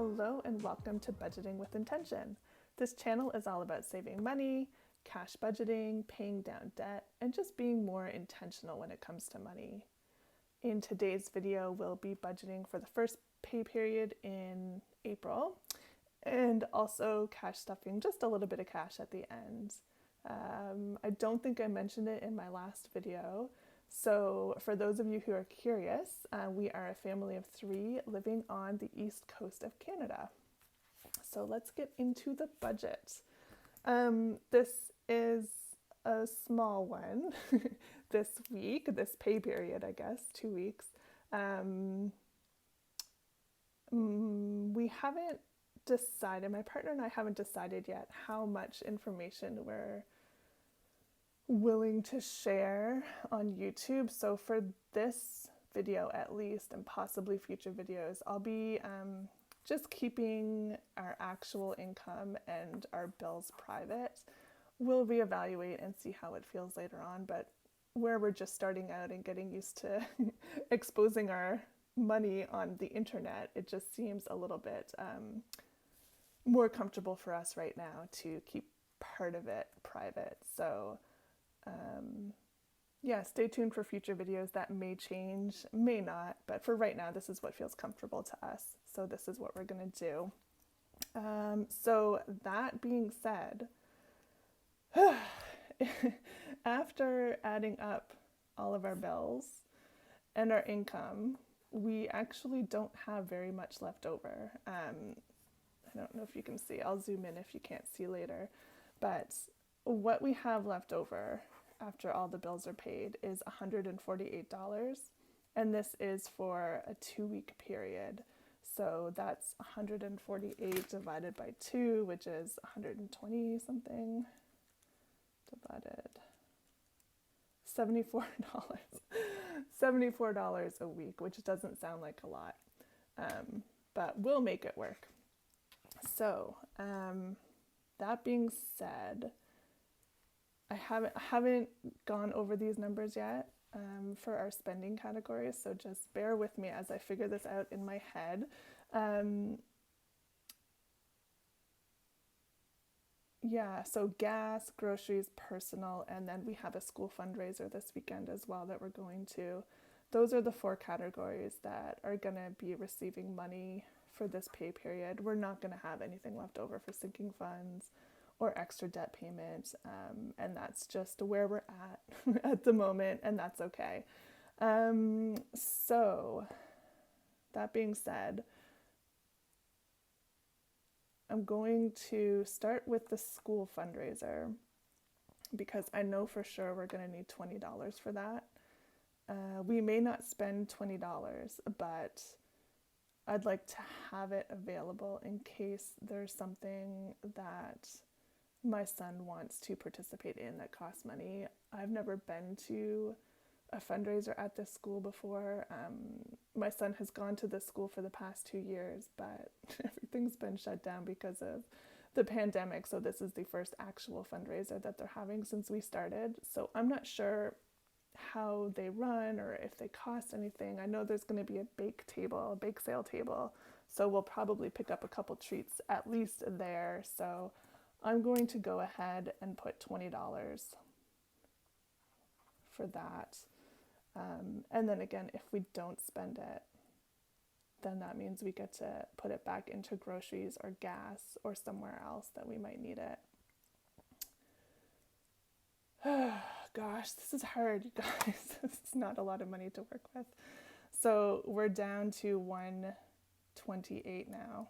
Hello and welcome to Budgeting with Intention. This channel is all about saving money, cash budgeting, paying down debt, and just being more intentional when it comes to money. In today's video, we'll be budgeting for the first pay period in April and also cash stuffing just a little bit of cash at the end. I don't think I mentioned it in my last video. So for those of you who are curious, we are a family of 3 living on the east coast of Canada. So let's get into the budget. This is a small one this week, this pay period, I guess, 2 weeks. We haven't decided, my partner and I haven't decided yet how much information we're willing to share on YouTube. So for this video at least, and possibly future videos, I'll be just keeping our actual income and our bills private. We'll reevaluate and see how it feels later on, but where we're just starting out and getting used to exposing our money on the internet, it just seems a little bit more comfortable for us right now to keep part of it private. So yeah, stay tuned for future videos. That may change, may not, but for right now, this is what feels comfortable to us. So this is what we're going to do. So that being said, after adding up all of our bills and our income, we actually don't have very much left over. I don't know if you can see. I'll zoom in if you can't see later. But what we have left over after all the bills are paid is $148. And this is for a 2-week period. So that's 148 divided by 2, which is 120 something, divided $74. $74 a week, which doesn't sound like a lot, but we'll make it work. So that being said, I haven't gone over these numbers yet for our spending categories, so just bear with me as I figure this out in my head. Yeah, so gas, groceries, personal, and then we have a school fundraiser this weekend as well that we're going to. Those are the 4 categories that are going to be receiving money for this pay period. We're not going to have anything left over for sinking funds or extra debt payment, and that's just where we're at the moment, and that's okay. So that being said, I'm going to start with the school fundraiser because I know for sure we're going to need $20 for that. We may not spend $20, but I'd like to have it available in case there's something that my son wants to participate in that costs money. I've never been to a fundraiser at this school before. My son has gone to this school for the past 2 years, but everything's been shut down because of the pandemic. So this is the first actual fundraiser that they're having since we started. So I'm not sure how they run or if they cost anything. I know there's going to be a bake sale table. So we'll probably pick up a couple treats at least there. So I'm going to go ahead and put $20 for that. And then again, if we don't spend it, then that means we get to put it back into groceries or gas or somewhere else that we might need it. Gosh, this is hard, you guys. It's not a lot of money to work with. So we're down to 128 now.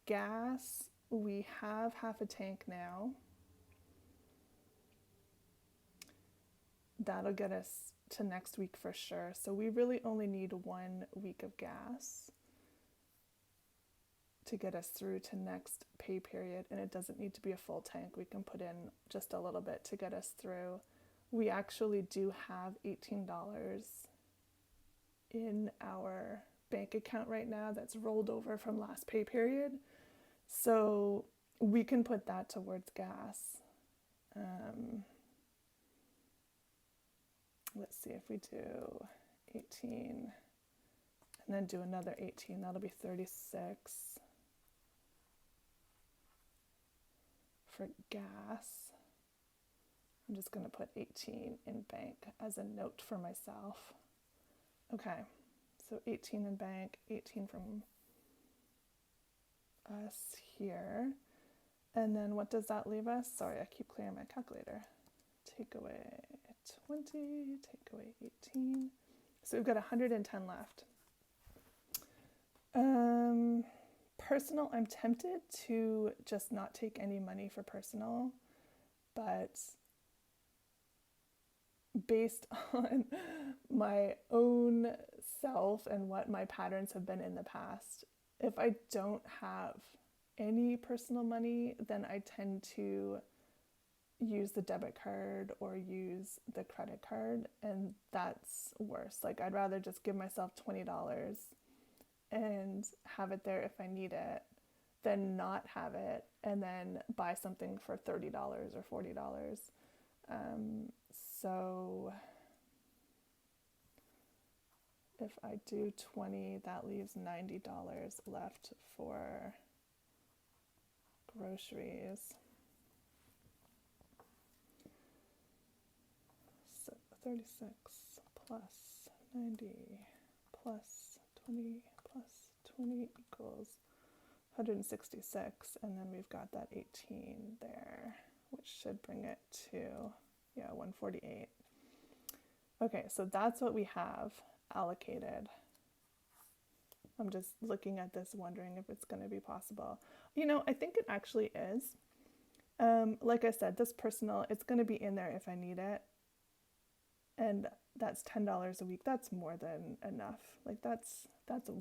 Gas, we have half a tank now. That'll get us to next week for sure. So we really only need 1 week of gas to get us through to next pay period. And it doesn't need to be a full tank. We can put in just a little bit to get us through. We actually do have $18 in our bank account right now that's rolled over from last pay period. So we can put that towards gas. Let's see if we do 18 and then do another 18. That'll be 36 for gas. I'm just going to put 18 in bank as a note for myself. Okay, so 18 in bank, 18 from us here. And then what does that leave us? Sorry, I keep clearing my calculator. Take away 20, take away 18. So we've got 110 left. Personal, I'm tempted to just not take any money for personal, but based on my own self and what my patterns have been in the past, if I don't have any personal money, then I tend to use the debit card or use the credit card, and that's worse. Like, I'd rather just give myself $20 and have it there if I need it than not have it and then buy something for $30 or $40. So if I do 20, that leaves $90 left for groceries. So 36 plus 90 plus 20 plus 20 equals 166, and then we've got that 18 there, which should bring it to, 148. Okay, so that's what we have allocated. I'm just looking at this wondering if it's going to be possible. I think it actually is. Like I said, this personal, it's going to be in there if I need it. And that's $10 a week. That's more than enough. Like that's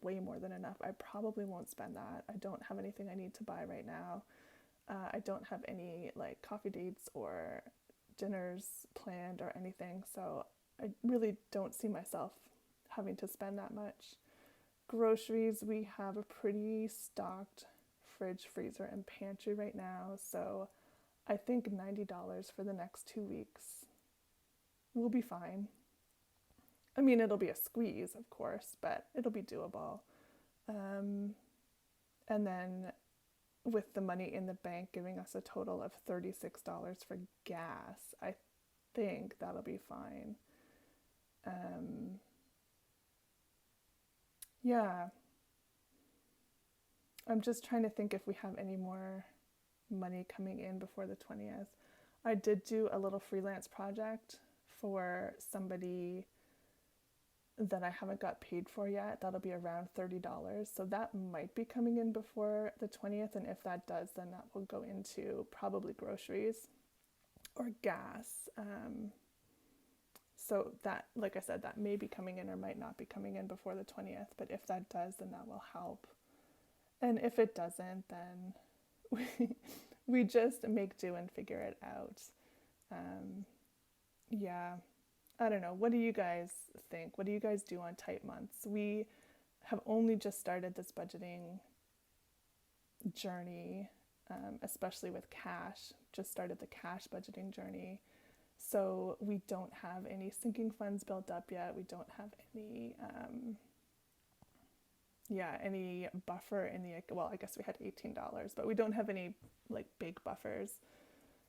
way more than enough. I probably won't spend that. I don't have anything I need to buy right now. I don't have any like coffee dates or dinners planned or anything. So I really don't see myself having to spend that much. Groceries, we have a pretty stocked fridge, freezer, and pantry right now. So I think $90 for the next 2 weeks will be fine. I mean, it'll be a squeeze, of course, but it'll be doable. And then with the money in the bank giving us a total of $36 for gas, I think that'll be fine. Yeah. I'm just trying to think if we have any more money coming in before the 20th. I did do a little freelance project for somebody that I haven't got paid for yet. That'll be around $30. So that might be coming in before the 20th. And if that does, then that will go into probably groceries or gas. So that, like I said, that may be coming in or might not be coming in before the 20th. But if that does, then that will help. And if it doesn't, then we just make do and figure it out. Yeah. I don't know. What do you guys think? What do you guys do on tight months? We have only just started this budgeting journey, especially with cash, just started the cash budgeting journey. So we don't have any sinking funds built up yet. We don't have any, any buffer in the, well, I guess we had $18, but we don't have any like big buffers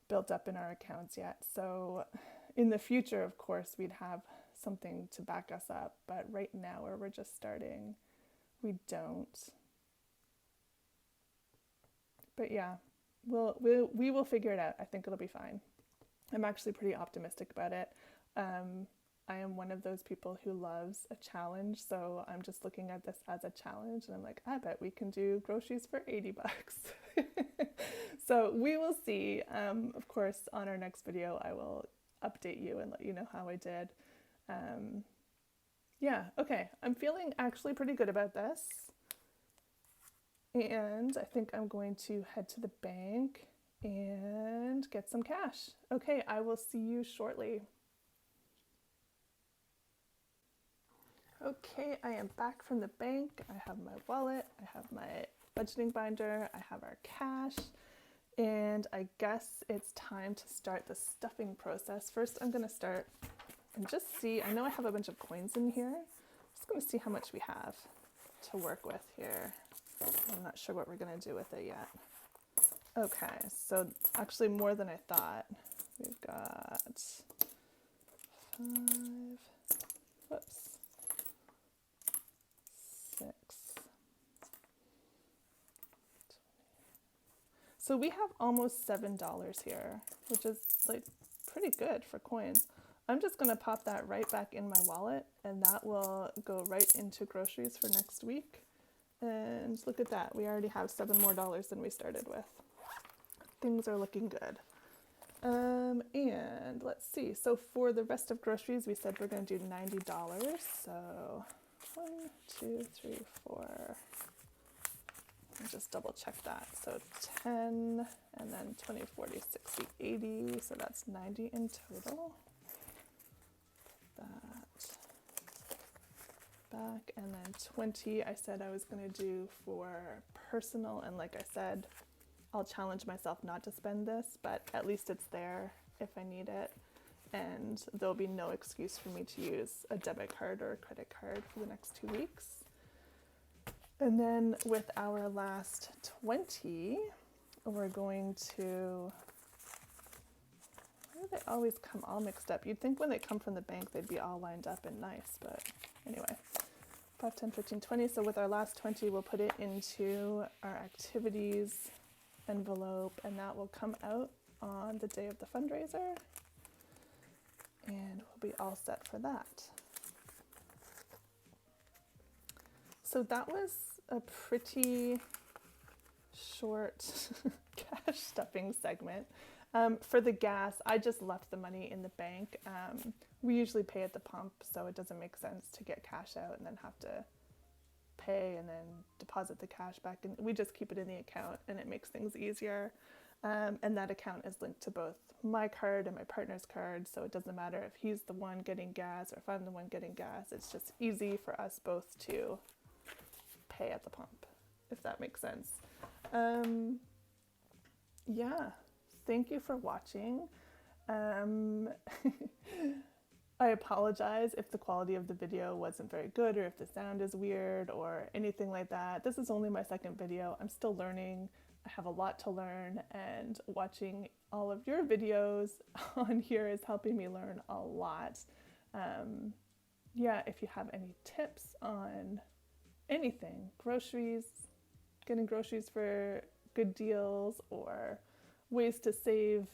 built up in our accounts yet. So in the future, of course, we'd have something to back us up, but right now where we're just starting, we don't. But yeah, we will figure it out. I think it'll be fine. I'm actually pretty optimistic about it. I am one of those people who loves a challenge, so I'm just looking at this as a challenge, and I'm like, I bet we can do groceries for $80. So we will see. Of course, on our next video, I will update you and let you know how I did. Okay, I'm feeling actually pretty good about this. And I think I'm going to head to the bank and get some cash. Okay, I will see you shortly. Okay, I am back from the bank. I have my wallet, I have my budgeting binder, I have our cash, and I guess it's time to start the stuffing process. First, I'm gonna start and just see, I know I have a bunch of coins in here. I'm just gonna see how much we have. to work with here. I'm not sure what we're going to do with it yet. Okay, so actually more than I thought. We've got 5, whoops, 6. So we have almost $7 here, which is like pretty good for coins. I'm just gonna pop that right back in my wallet, and that will go right into groceries for next week. And look at that, we already have $7 more than we started with. Things are looking good. And let's see, so for the rest of groceries, we said we're gonna do $90. So 1, 2, 3, 4. Just double check that. So 10, and then 20, 40, 60, 80. So that's 90 in total. Put that back, and then 20 I said I was going to do for personal, and like I said, I'll challenge myself not to spend this, but at least it's there if I need it, and there'll be no excuse for me to use a debit card or a credit card for the next 2 weeks. And then with our last 20, we're going to, why do they always come all mixed up? You'd think when they come from the bank, they'd be all lined up and nice, but anyway. 5, 10, 15, 20. So with our last 20, we'll put it into our activities envelope, and that will come out on the day of the fundraiser. And we'll be all set for that. So that was a pretty short cash stuffing segment. For the gas, I just left the money in the bank. We usually pay at the pump, so it doesn't make sense to get cash out and then have to pay and then deposit the cash back. And we just keep it in the account, and it makes things easier. And that account is linked to both my card and my partner's card, so it doesn't matter if he's the one getting gas or if I'm the one getting gas. It's just easy for us both to pay at the pump, if that makes sense. Yeah, thank you for watching. I apologize if the quality of the video wasn't very good, or if the sound is weird or anything like that. This is only my second video. I'm still learning. I have a lot to learn, and watching all of your videos on here is helping me learn a lot. Yeah, if you have any tips on anything, groceries, getting groceries for good deals, or ways to save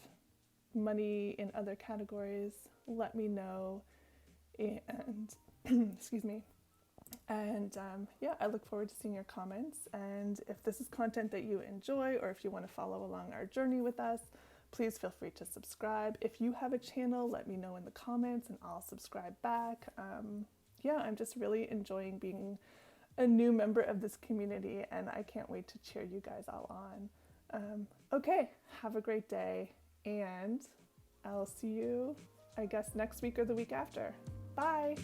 money in other categories, let me know. And excuse me. And yeah, I look forward to seeing your comments. And if this is content that you enjoy, or if you want to follow along our journey with us, please feel free to subscribe. If you have a channel, let me know in the comments and I'll subscribe back. Yeah, I'm just really enjoying being a new member of this community, and I can't wait to cheer you guys all on. Okay, have a great day, and I'll see you, I guess, next week or the week after. Bye!